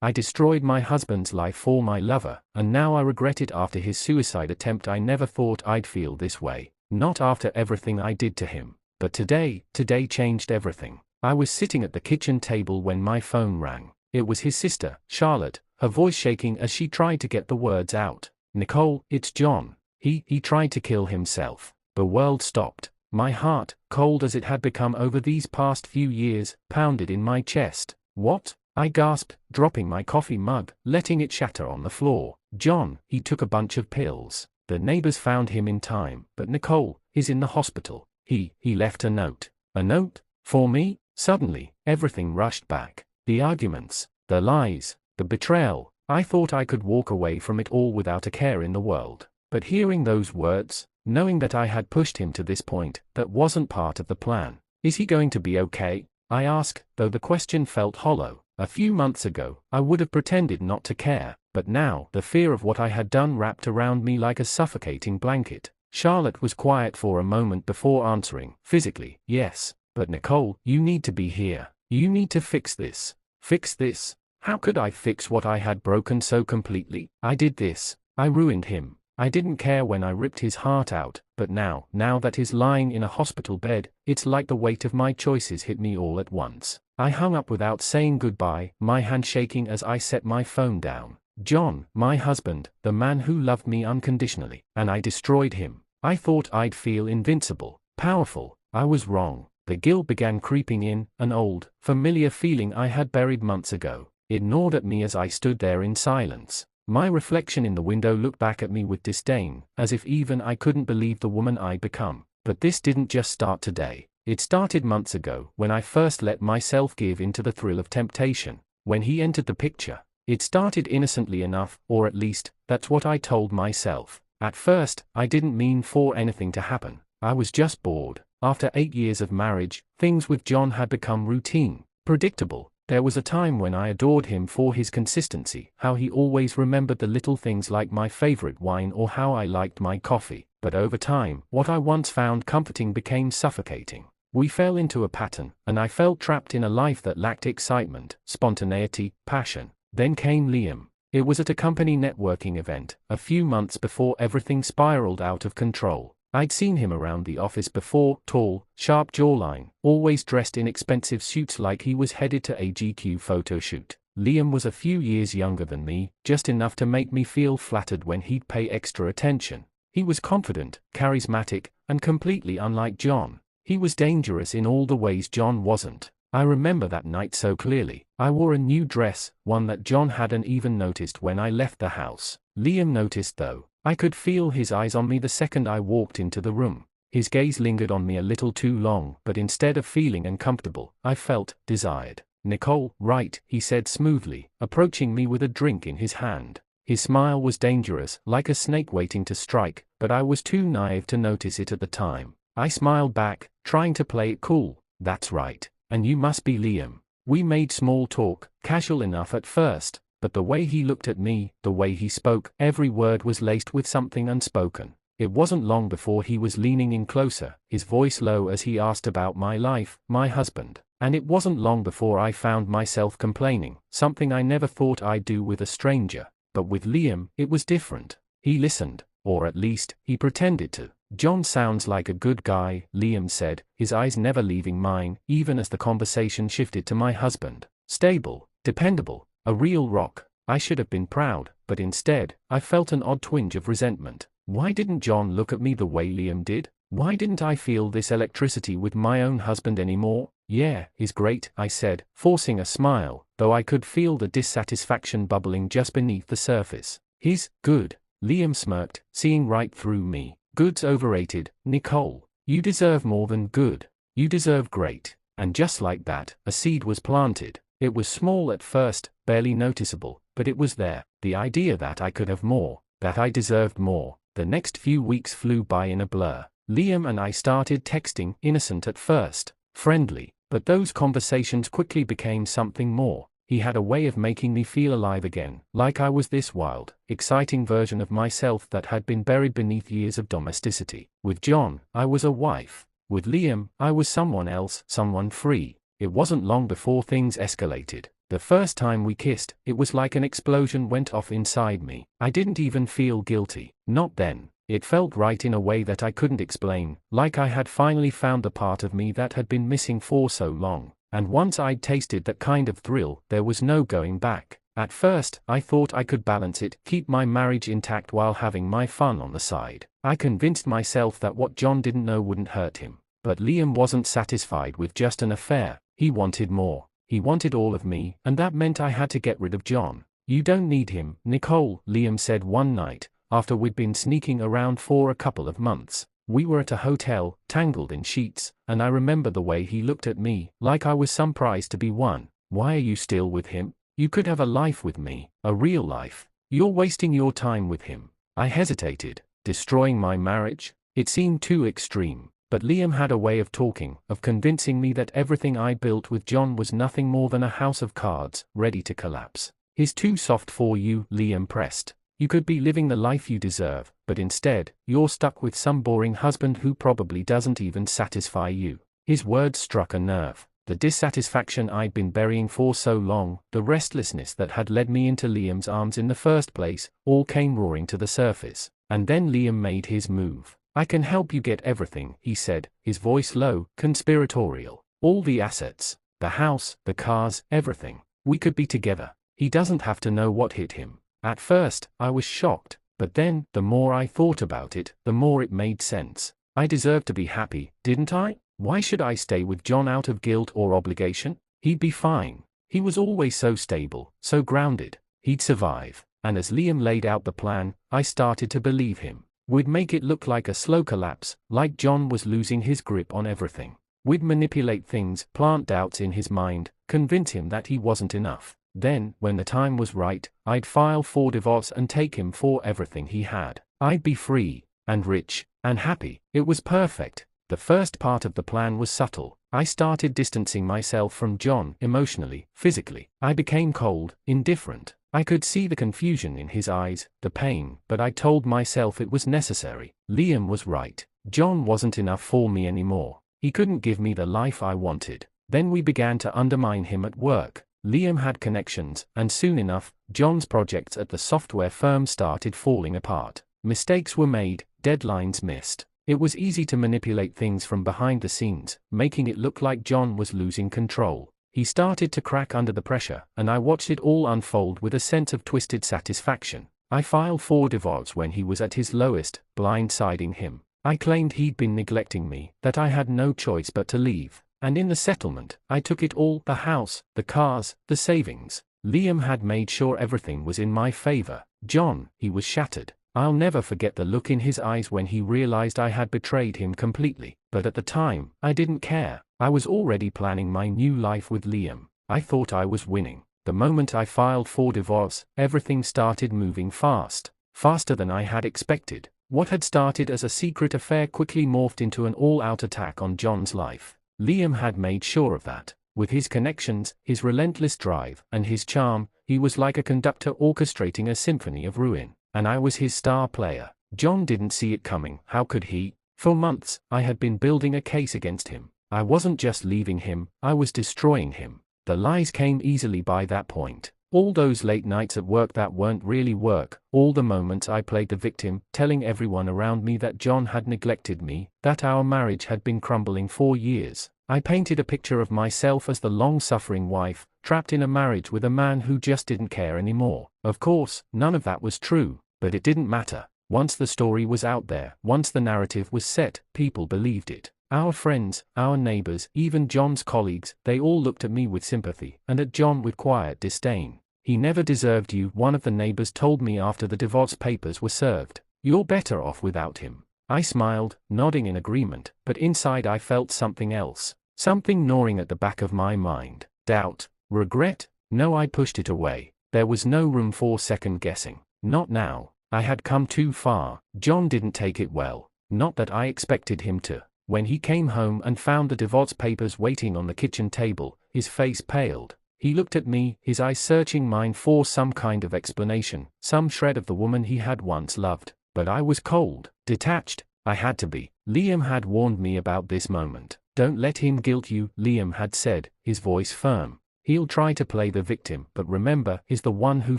I destroyed my husband's life for my lover, and now I regret it after his suicide attempt. I never thought I'd feel this way, not after everything I did to him. But today changed everything. I was sitting at the kitchen table when my phone rang. It was his sister, Charlotte, her voice shaking as she tried to get the words out. "Nicole, it's John. He tried to kill himself." The world stopped. My heart, cold as it had become over these past few years, pounded in my chest. "What?" I gasped, dropping my coffee mug, letting it shatter on the floor. "John, he took a bunch of pills. The neighbors found him in time, but Nicole, he's in the hospital. He left a note." "A note? For me?" Suddenly, everything rushed back. The arguments, the lies, the betrayal. I thought I could walk away from it all without a care in the world. But hearing those words, knowing that I had pushed him to this point, that wasn't part of the plan. "Is he going to be okay?" I asked, though the question felt hollow. A few months ago, I would have pretended not to care, but now, the fear of what I had done wrapped around me like a suffocating blanket. Charlotte was quiet for a moment before answering. "Physically, yes. But Nicole, you need to be here. You need to fix this." "Fix this?" How could I fix what I had broken so completely? I did this. I ruined him. I didn't care when I ripped his heart out, but now that he's lying in a hospital bed, it's like the weight of my choices hit me all at once. I hung up without saying goodbye, my hand shaking as I set my phone down. John, my husband, the man who loved me unconditionally, and I destroyed him. I thought I'd feel invincible, powerful. I was wrong. The guilt began creeping in, an old, familiar feeling I had buried months ago. It gnawed at me as I stood there in silence. My reflection in the window looked back at me with disdain, as if even I couldn't believe the woman I'd become. But this didn't just start today. It started months ago, when I first let myself give into the thrill of temptation. When he entered the picture, it started innocently enough, or at least, that's what I told myself. At first, I didn't mean for anything to happen. I was just bored. After 8 years of marriage, things with John had become routine, predictable. There was a time when I adored him for his consistency, how he always remembered the little things like my favorite wine or how I liked my coffee. But over time, what I once found comforting became suffocating. We fell into a pattern, and I felt trapped in a life that lacked excitement, spontaneity, passion. Then came Liam. It was at a company networking event, a few months before everything spiraled out of control. I'd seen him around the office before, tall, sharp jawline, always dressed in expensive suits like he was headed to a GQ photo shoot. Liam was a few years younger than me, just enough to make me feel flattered when he'd pay extra attention. He was confident, charismatic, and completely unlike John. He was dangerous in all the ways John wasn't. I remember that night so clearly. I wore a new dress, one that John hadn't even noticed when I left the house. Liam noticed though. I could feel his eyes on me the second I walked into the room. His gaze lingered on me a little too long, but instead of feeling uncomfortable, I felt desired. "Nicole, right," he said smoothly, approaching me with a drink in his hand. His smile was dangerous, like a snake waiting to strike, but I was too naive to notice it at the time. I smiled back, trying to play it cool. "That's right. And you must be Liam." We made small talk, casual enough at first. But the way he looked at me, the way he spoke, every word was laced with something unspoken. It wasn't long before he was leaning in closer, his voice low as he asked about my life, my husband. And it wasn't long before I found myself complaining, something I never thought I'd do with a stranger. But with Liam, it was different. He listened, or at least, he pretended to. "John sounds like a good guy," Liam said, his eyes never leaving mine, even as the conversation shifted to my husband. "Stable, dependable. A real rock." I should have been proud, but instead, I felt an odd twinge of resentment. Why didn't John look at me the way Liam did? Why didn't I feel this electricity with my own husband anymore? "Yeah, he's great," I said, forcing a smile, though I could feel the dissatisfaction bubbling just beneath the surface. "He's good." Liam smirked, seeing right through me. "Good's overrated, Nicole. You deserve more than good. You deserve great." And just like that, a seed was planted. It was small at first, barely noticeable, but it was there. The idea that I could have more, that I deserved more. The next few weeks flew by in a blur. Liam and I started texting, innocent at first, friendly, but those conversations quickly became something more. He had a way of making me feel alive again, like I was this wild, exciting version of myself that had been buried beneath years of domesticity. With John, I was a wife. With Liam, I was someone else, someone free. It wasn't long before things escalated. The first time we kissed, it was like an explosion went off inside me. I didn't even feel guilty. Not then. It felt right in a way that I couldn't explain, like I had finally found the part of me that had been missing for so long. And once I'd tasted that kind of thrill, there was no going back. At first, I thought I could balance it, keep my marriage intact while having my fun on the side. I convinced myself that what John didn't know wouldn't hurt him. But Liam wasn't satisfied with just an affair. He wanted more. He wanted all of me, and that meant I had to get rid of John. You don't need him, Nicole, Liam said one night, after we'd been sneaking around for a couple of months. We were at a hotel, tangled in sheets, and I remember the way he looked at me, like I was some prize to be won. Why are you still with him? You could have a life with me, a real life. You're wasting your time with him. I hesitated. Destroying my marriage? It seemed too extreme. But Liam had a way of talking, of convincing me that everything I built with John was nothing more than a house of cards, ready to collapse. He's too soft for you, Liam pressed. You could be living the life you deserve, but instead, you're stuck with some boring husband who probably doesn't even satisfy you. His words struck a nerve. The dissatisfaction I'd been burying for so long, the restlessness that had led me into Liam's arms in the first place, all came roaring to the surface. And then Liam made his move. I can help you get everything, he said, his voice low, conspiratorial. All the assets, the house, the cars, everything. We could be together. He doesn't have to know what hit him. At first, I was shocked, but then, the more I thought about it, the more it made sense. I deserved to be happy, didn't I? Why should I stay with John out of guilt or obligation? He'd be fine. He was always so stable, so grounded. He'd survive. And as Liam laid out the plan, I started to believe him. We'd make it look like a slow collapse, like John was losing his grip on everything. We'd manipulate things, plant doubts in his mind, convince him that he wasn't enough. Then, when the time was right, I'd file for divorce and take him for everything he had. I'd be free, and rich, and happy. It was perfect. The first part of the plan was subtle. I started distancing myself from John emotionally, physically. I became cold, indifferent. I could see the confusion in his eyes, the pain, but I told myself it was necessary. Liam was right. John wasn't enough for me anymore. He couldn't give me the life I wanted. Then we began to undermine him at work. Liam had connections, and soon enough, John's projects at the software firm started falling apart. Mistakes were made, deadlines missed. It was easy to manipulate things from behind the scenes, making it look like John was losing control. He started to crack under the pressure, and I watched it all unfold with a sense of twisted satisfaction. I filed for divorce when he was at his lowest, blindsiding him. I claimed he'd been neglecting me, that I had no choice but to leave. And in the settlement, I took it all, the house, the cars, the savings. Liam had made sure everything was in my favor. John, he was shattered. I'll never forget the look in his eyes when he realized I had betrayed him completely. But at the time, I didn't care. I was already planning my new life with Liam. I thought I was winning. The moment I filed for divorce, everything started moving fast. Faster than I had expected. What had started as a secret affair quickly morphed into an all-out attack on John's life. Liam had made sure of that. With his connections, his relentless drive, and his charm, he was like a conductor orchestrating a symphony of ruin. And I was his star player. John didn't see it coming. How could he? For months, I had been building a case against him. I wasn't just leaving him, I was destroying him. The lies came easily by that point. All those late nights at work that weren't really work, all the moments I played the victim, telling everyone around me that John had neglected me, that our marriage had been crumbling for years. I painted a picture of myself as the long-suffering wife, trapped in a marriage with a man who just didn't care anymore. Of course, none of that was true, but it didn't matter. Once the story was out there, once the narrative was set, people believed it. Our friends, our neighbors, even John's colleagues, they all looked at me with sympathy, and at John with quiet disdain. He never deserved you, one of the neighbors told me after the divorce papers were served. You're better off without him. I smiled, nodding in agreement, but inside I felt something else. Something gnawing at the back of my mind. Doubt? Regret? No, I pushed it away. There was no room for second guessing. Not now. I had come too far. John didn't take it well. Not that I expected him to. When he came home and found the divorce papers waiting on the kitchen table, his face paled. He looked at me, his eyes searching mine for some kind of explanation, some shred of the woman he had once loved. But I was cold, detached. I had to be. Liam had warned me about this moment. Don't let him guilt you, Liam had said, his voice firm. He'll try to play the victim, but remember, he's the one who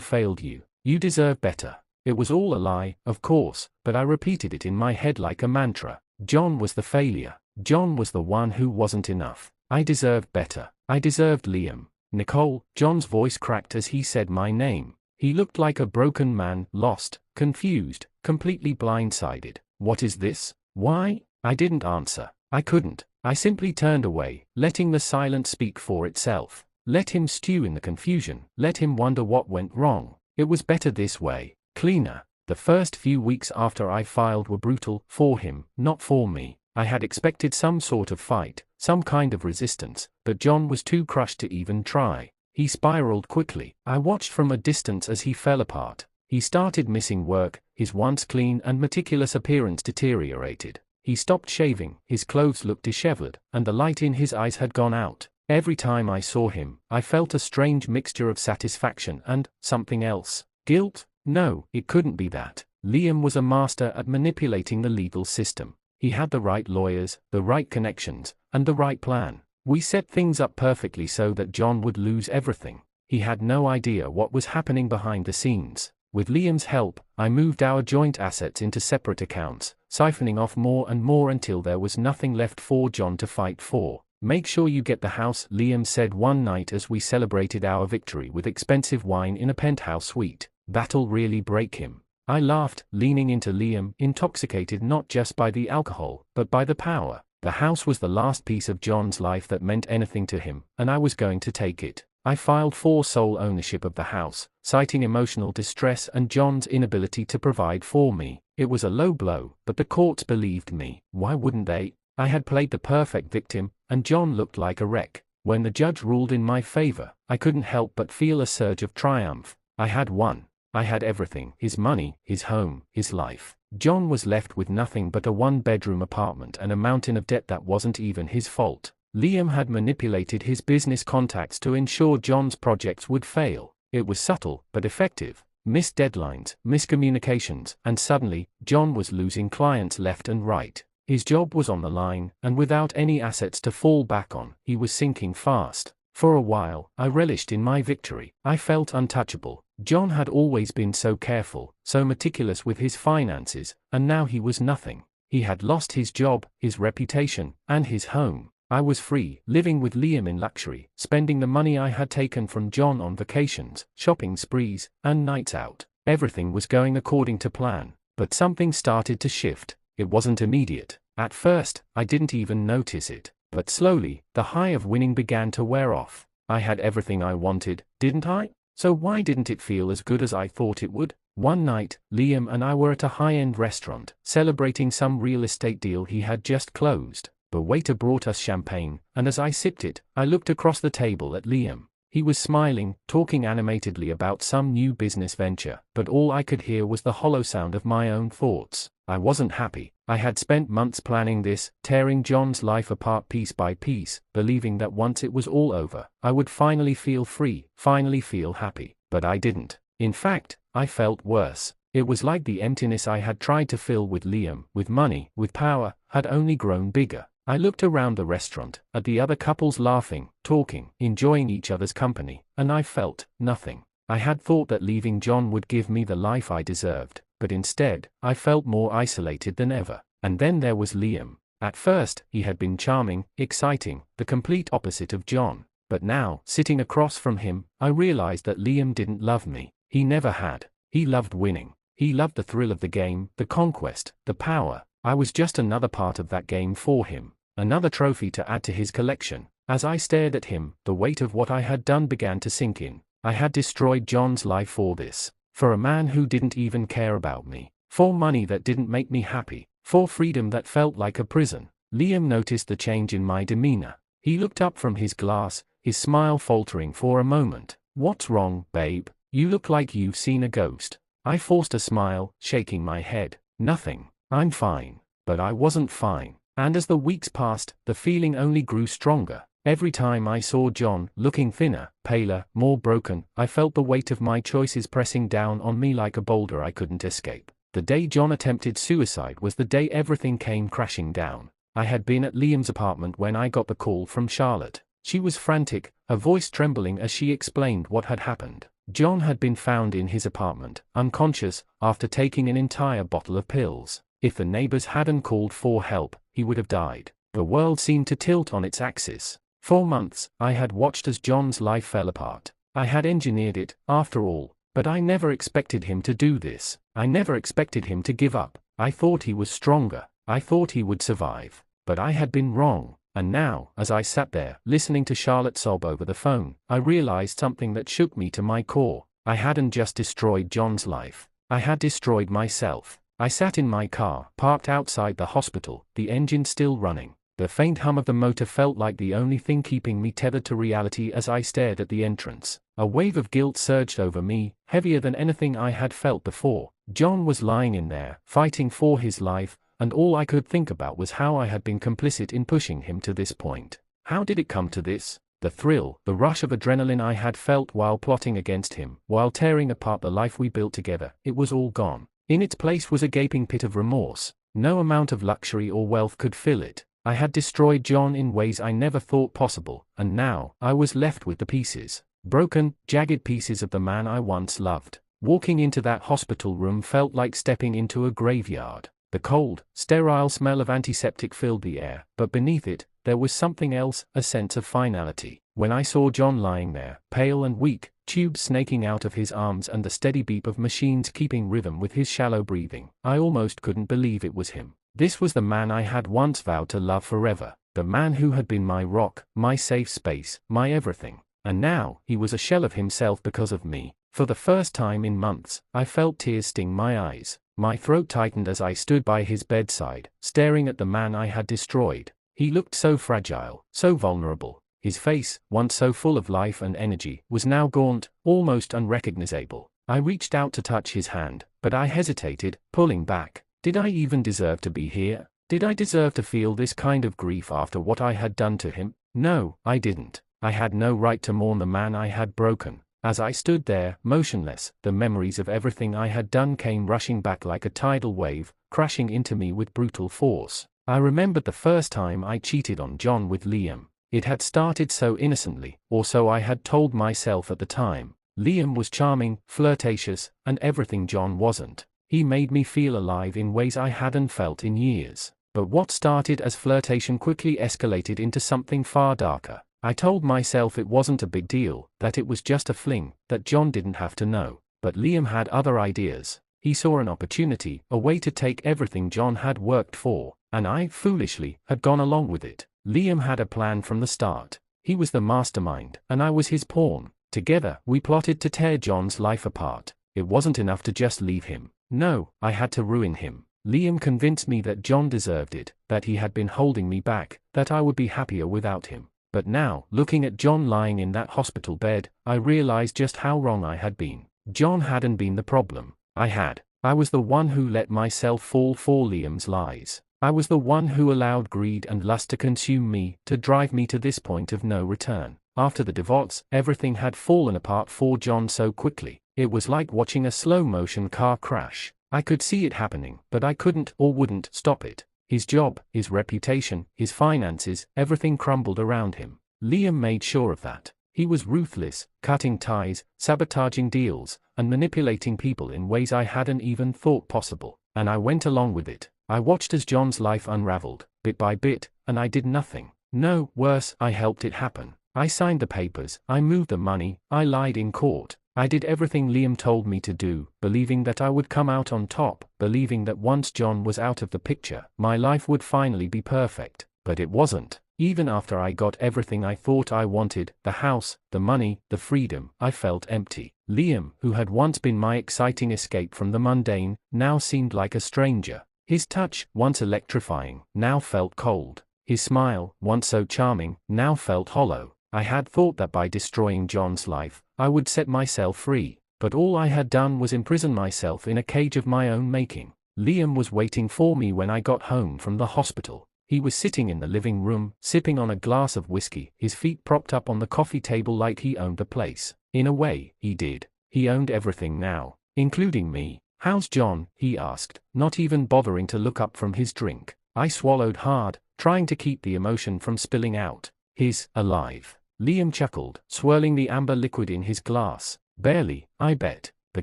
failed you. You deserve better. It was all a lie, of course, but I repeated it in my head like a mantra. John was the failure. John was the one who wasn't enough. I deserved better. I deserved Liam. Nicole. John's voice cracked as he said my name. He looked like a broken man, lost, confused, completely blindsided. What is this? Why? I didn't answer. I couldn't. I simply turned away, letting the silence speak for itself. Let him stew in the confusion. Let him wonder what went wrong. It was better this way. Cleaner. The first few weeks after I filed were brutal, for him, not for me. I had expected some sort of fight, some kind of resistance, but John was too crushed to even try. He spiraled quickly. I watched from a distance as he fell apart. He started missing work, his once clean and meticulous appearance deteriorated. He stopped shaving, his clothes looked disheveled, and the light in his eyes had gone out. Every time I saw him, I felt a strange mixture of satisfaction and something else. Guilt? No, it couldn't be that. Liam was a master at manipulating the legal system. He had the right lawyers, the right connections, and the right plan. We set things up perfectly so that John would lose everything. He had no idea what was happening behind the scenes. With Liam's help, I moved our joint assets into separate accounts, siphoning off more and more until there was nothing left for John to fight for. Make sure you get the house, Liam said one night as we celebrated our victory with expensive wine in a penthouse suite. That'll really break him. I laughed, leaning into Liam, intoxicated not just by the alcohol, but by the power. The house was the last piece of John's life that meant anything to him, and I was going to take it. I filed for sole ownership of the house, citing emotional distress and John's inability to provide for me. It was a low blow, but the courts believed me. Why wouldn't they? I had played the perfect victim, and John looked like a wreck. When the judge ruled in my favor, I couldn't help but feel a surge of triumph. I had won. I had everything, his money, his home, his life. John was left with nothing but a one-bedroom apartment and a mountain of debt that wasn't even his fault. Liam had manipulated his business contacts to ensure John's projects would fail. It was subtle, but effective. Missed deadlines, miscommunications, and suddenly, John was losing clients left and right. His job was on the line, and without any assets to fall back on, he was sinking fast. For a while, I relished in my victory. I felt untouchable. John had always been so careful, so meticulous with his finances, and now he was nothing. He had lost his job, his reputation, and his home. I was free, living with Liam in luxury, spending the money I had taken from John on vacations, shopping sprees, and nights out. Everything was going according to plan. But something started to shift. It wasn't immediate. At first, I didn't even notice it. But slowly, the high of winning began to wear off. I had everything I wanted, didn't I? So why didn't it feel as good as I thought it would? One night, Liam and I were at a high-end restaurant, celebrating some real estate deal he had just closed. The waiter brought us champagne, and as I sipped it, I looked across the table at Liam. He was smiling, talking animatedly about some new business venture, but all I could hear was the hollow sound of my own thoughts. I wasn't happy. I had spent months planning this, tearing John's life apart piece by piece, believing that once it was all over, I would finally feel free, finally feel happy. But I didn't. In fact, I felt worse. It was like the emptiness I had tried to fill with Liam, with money, with power, had only grown bigger. I looked around the restaurant, at the other couples laughing, talking, enjoying each other's company, and I felt nothing. I had thought that leaving John would give me the life I deserved, but instead, I felt more isolated than ever. And then there was Liam. At first, he had been charming, exciting, the complete opposite of John. But now, sitting across from him, I realized that Liam didn't love me. He never had. He loved winning. He loved the thrill of the game, the conquest, the power. I was just another part of that game for him. Another trophy to add to his collection. As I stared at him, the weight of what I had done began to sink in. I had destroyed John's life for this. For a man who didn't even care about me. For money that didn't make me happy. For freedom that felt like a prison. Liam noticed the change in my demeanor. He looked up from his glass, his smile faltering for a moment. "What's wrong, babe? You look like you've seen a ghost." I forced a smile, shaking my head. "Nothing. I'm fine." But I wasn't fine. And as the weeks passed, the feeling only grew stronger. Every time I saw John, looking thinner, paler, more broken, I felt the weight of my choices pressing down on me like a boulder I couldn't escape. The day John attempted suicide was the day everything came crashing down. I had been at Liam's apartment when I got the call from Charlotte. She was frantic, her voice trembling as she explained what had happened. John had been found in his apartment, unconscious, after taking an entire bottle of pills. If the neighbors hadn't called for help, he would have died. The world seemed to tilt on its axis. For months, I had watched as John's life fell apart. I had engineered it, after all, but I never expected him to do this. I never expected him to give up. I thought he was stronger. I thought he would survive. But I had been wrong. And now, as I sat there, listening to Charlotte sob over the phone, I realized something that shook me to my core. I hadn't just destroyed John's life. I had destroyed myself. I sat in my car, parked outside the hospital, the engine still running. The faint hum of the motor felt like the only thing keeping me tethered to reality as I stared at the entrance. A wave of guilt surged over me, heavier than anything I had felt before. John was lying in there, fighting for his life, and all I could think about was how I had been complicit in pushing him to this point. How did it come to this? The thrill, the rush of adrenaline I had felt while plotting against him, while tearing apart the life we built together, it was all gone. In its place was a gaping pit of remorse. No amount of luxury or wealth could fill it. I had destroyed John in ways I never thought possible, and now, I was left with the pieces. Broken, jagged pieces of the man I once loved. Walking into that hospital room felt like stepping into a graveyard. The cold, sterile smell of antiseptic filled the air, but beneath it, there was something else, a sense of finality. When I saw John lying there, pale and weak, tubes snaking out of his arms and the steady beep of machines keeping rhythm with his shallow breathing, I almost couldn't believe it was him. This was the man I had once vowed to love forever, the man who had been my rock, my safe space, my everything. And now, he was a shell of himself because of me. For the first time in months, I felt tears sting my eyes. My throat tightened as I stood by his bedside, staring at the man I had destroyed. He looked so fragile, so vulnerable. His face, once so full of life and energy, was now gaunt, almost unrecognizable. I reached out to touch his hand, but I hesitated, pulling back. Did I even deserve to be here? Did I deserve to feel this kind of grief after what I had done to him? No, I didn't. I had no right to mourn the man I had broken. As I stood there, motionless, the memories of everything I had done came rushing back like a tidal wave, crashing into me with brutal force. I remembered the first time I cheated on John with Liam. It had started so innocently, or so I had told myself at the time. Liam was charming, flirtatious, and everything John wasn't. He made me feel alive in ways I hadn't felt in years. But what started as flirtation quickly escalated into something far darker. I told myself it wasn't a big deal, that it was just a fling, that John didn't have to know. But Liam had other ideas. He saw an opportunity, a way to take everything John had worked for, and I, foolishly, had gone along with it. Liam had a plan from the start. He was the mastermind, and I was his pawn. Together, we plotted to tear John's life apart. It wasn't enough to just leave him. No, I had to ruin him. Liam convinced me that John deserved it, that he had been holding me back, that I would be happier without him. But now, looking at John lying in that hospital bed, I realized just how wrong I had been. John hadn't been the problem. I was the one who let myself fall for Liam's lies. I was the one who allowed greed and lust to consume me, to drive me to this point of no return. After the divorce, everything had fallen apart for John so quickly. It was like watching a slow-motion car crash. I could see it happening, but I couldn't or wouldn't stop it. His job, his reputation, his finances, everything crumbled around him. Liam made sure of that. He was ruthless, cutting ties, sabotaging deals, and manipulating people in ways I hadn't even thought possible. And I went along with it. I watched as John's life unraveled, bit by bit, and I did nothing. No, worse, I helped it happen. I signed the papers, I moved the money, I lied in court. I did everything Liam told me to do, believing that I would come out on top, believing that once John was out of the picture, my life would finally be perfect. But it wasn't. Even after I got everything I thought I wanted, the house, the money, the freedom, I felt empty. Liam, who had once been my exciting escape from the mundane, now seemed like a stranger. His touch, once electrifying, now felt cold. His smile, once so charming, now felt hollow. I had thought that by destroying John's life, I would set myself free, but all I had done was imprison myself in a cage of my own making. Liam was waiting for me when I got home from the hospital. He was sitting in the living room, sipping on a glass of whiskey, his feet propped up on the coffee table like he owned the place. In a way, he did. He owned everything now, including me. "How's John?" he asked, not even bothering to look up from his drink. I swallowed hard, trying to keep the emotion from spilling out. "He's alive," Liam chuckled, swirling the amber liquid in his glass. Barely, I bet. The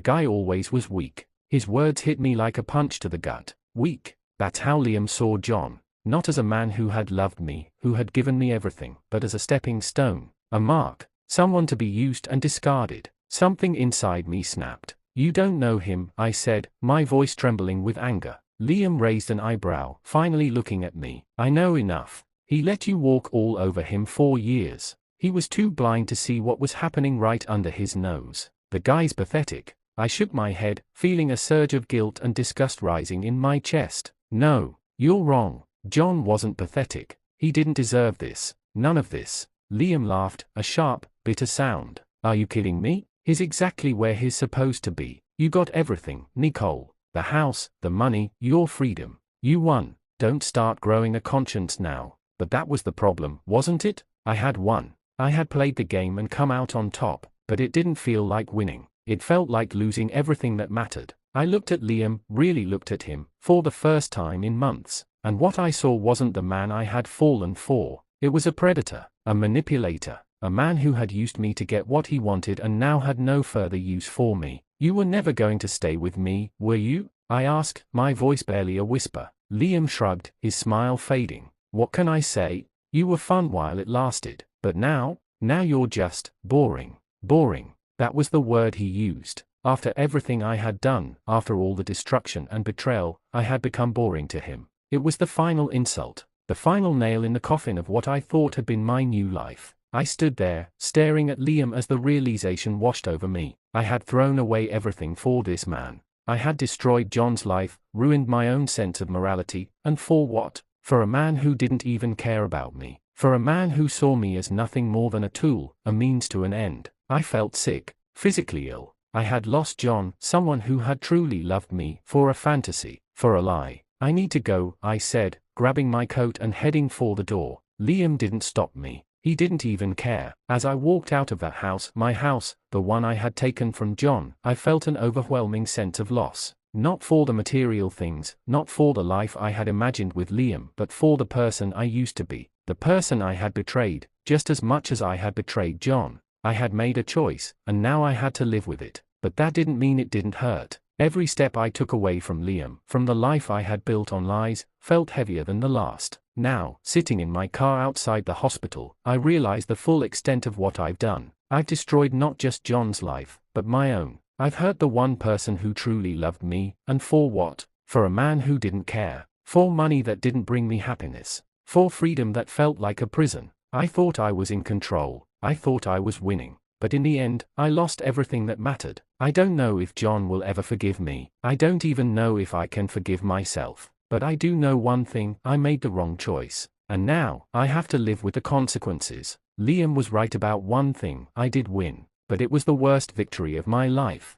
guy always was weak. His words hit me like a punch to the gut. Weak. That's how Liam saw John. Not as a man who had loved me, who had given me everything, but as a stepping stone, a mark, someone to be used and discarded. Something inside me snapped. You don't know him, I said, my voice trembling with anger. Liam raised an eyebrow, finally looking at me. I know enough. He let you walk all over him 4 years. He was too blind to see what was happening right under his nose. The guy's pathetic. I shook my head, feeling a surge of guilt and disgust rising in my chest. No, you're wrong. John wasn't pathetic. He didn't deserve this. None of this. Liam laughed, a sharp, bitter sound. Are you kidding me? He's exactly where he's supposed to be. You got everything, Nicole. The house, the money, your freedom. You won. Don't start growing a conscience now. But that was the problem, wasn't it? I had won. I had played the game and come out on top, but it didn't feel like winning. It felt like losing everything that mattered. I looked at Liam, really looked at him, for the first time in months, and what I saw wasn't the man I had fallen for. It was a predator, a manipulator, a man who had used me to get what he wanted and now had no further use for me. You were never going to stay with me, were you? I asked, my voice barely a whisper. Liam shrugged, his smile fading. What can I say? You were fun while it lasted, but now you're just boring. Boring. That was the word he used. After everything I had done, after all the destruction and betrayal, I had become boring to him. It was the final insult, the final nail in the coffin of what I thought had been my new life. I stood there, staring at Liam as the realization washed over me. I had thrown away everything for this man. I had destroyed John's life, ruined my own sense of morality, and for what? For a man who didn't even care about me. For a man who saw me as nothing more than a tool, a means to an end. I felt sick, physically ill. I had lost John, someone who had truly loved me, for a fantasy, for a lie. I need to go, I said, grabbing my coat and heading for the door. Liam didn't stop me. He didn't even care. As I walked out of that house, my house, the one I had taken from John, I felt an overwhelming sense of loss. Not for the material things, not for the life I had imagined with Liam, but for the person I used to be. The person I had betrayed, just as much as I had betrayed John. I had made a choice, and now I had to live with it. But that didn't mean it didn't hurt. Every step I took away from Liam, from the life I had built on lies, felt heavier than the last. Now, sitting in my car outside the hospital, I realize the full extent of what I've done. I've destroyed not just John's life, but my own. I've hurt the one person who truly loved me, and for what? For a man who didn't care. For money that didn't bring me happiness. For freedom that felt like a prison. I thought I was in control. I thought I was winning. But in the end, I lost everything that mattered. I don't know if John will ever forgive me. I don't even know if I can forgive myself. But I do know one thing, I made the wrong choice. And now, I have to live with the consequences. Liam was right about one thing, I did win. But it was the worst victory of my life.